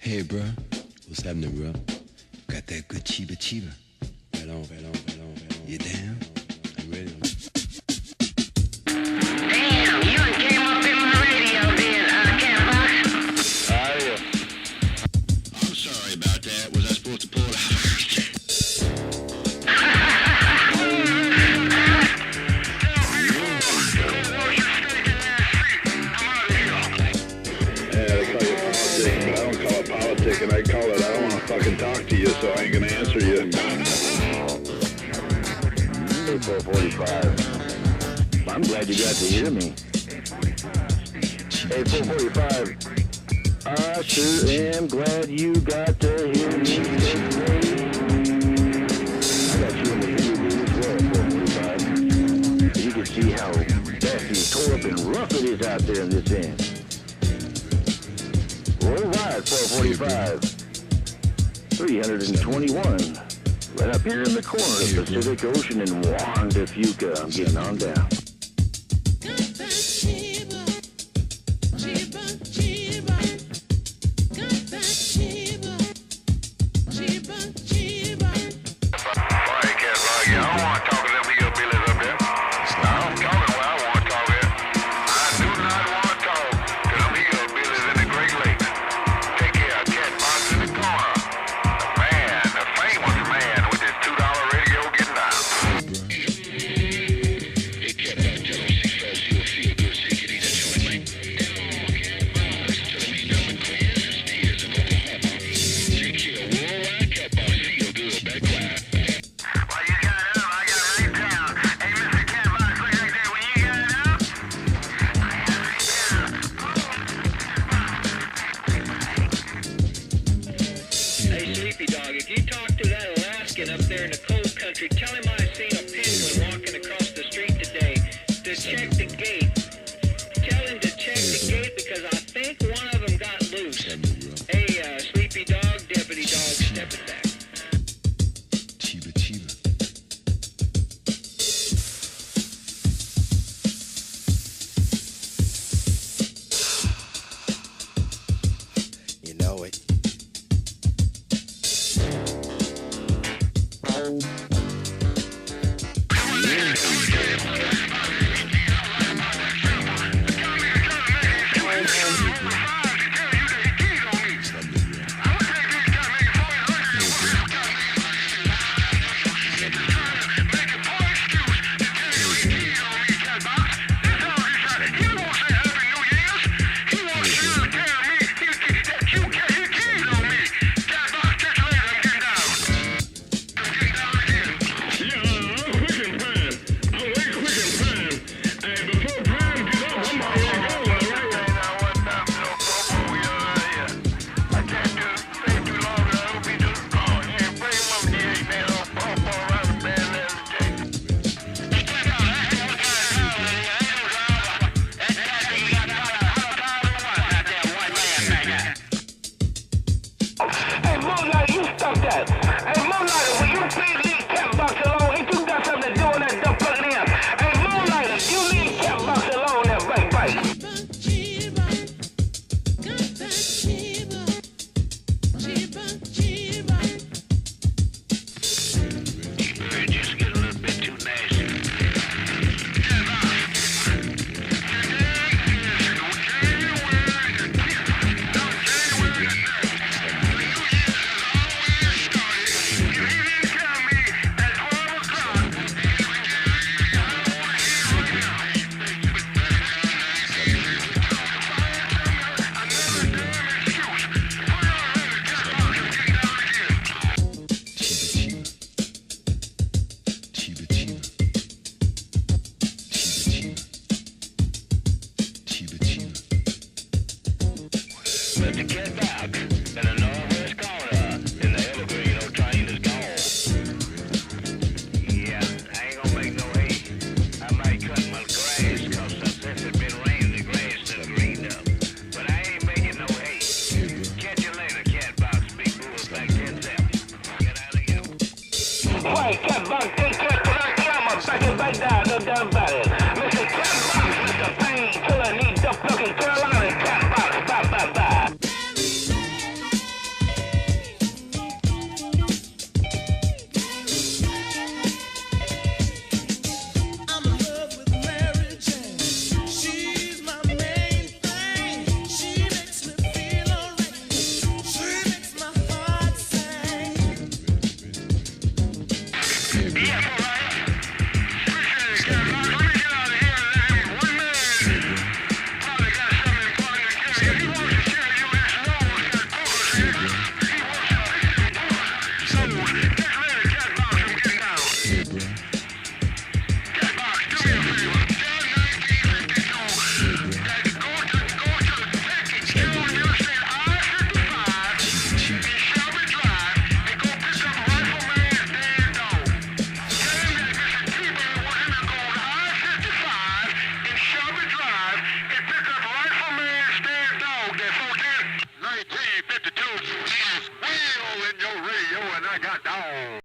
Hey, bro. What's happening, bro? Got that good chiba chiba. Right on, right on, right on, right on. You down? I'm ready. Damn, you done came up in my radio then, Catbox. Yeah. I'm sorry about that. Was I supposed to pull it out? And I call it, I don't want to fucking talk to you, so I ain't gonna answer you. Hey, 445. I'm glad you got to hear me. Hey, 445. I sure am glad you got to hear me. I got you in the interview as well, 445. You can see how nasty, tore up, and rough it is out there in this end. Roll right, 445. 321. Right up here in the corner of Pacific Ocean in Juan de Fuca. I'm getting on down. Mr. Painkiller needs the fucking Carolina Catbox. Bye, bye, bye. like a dog.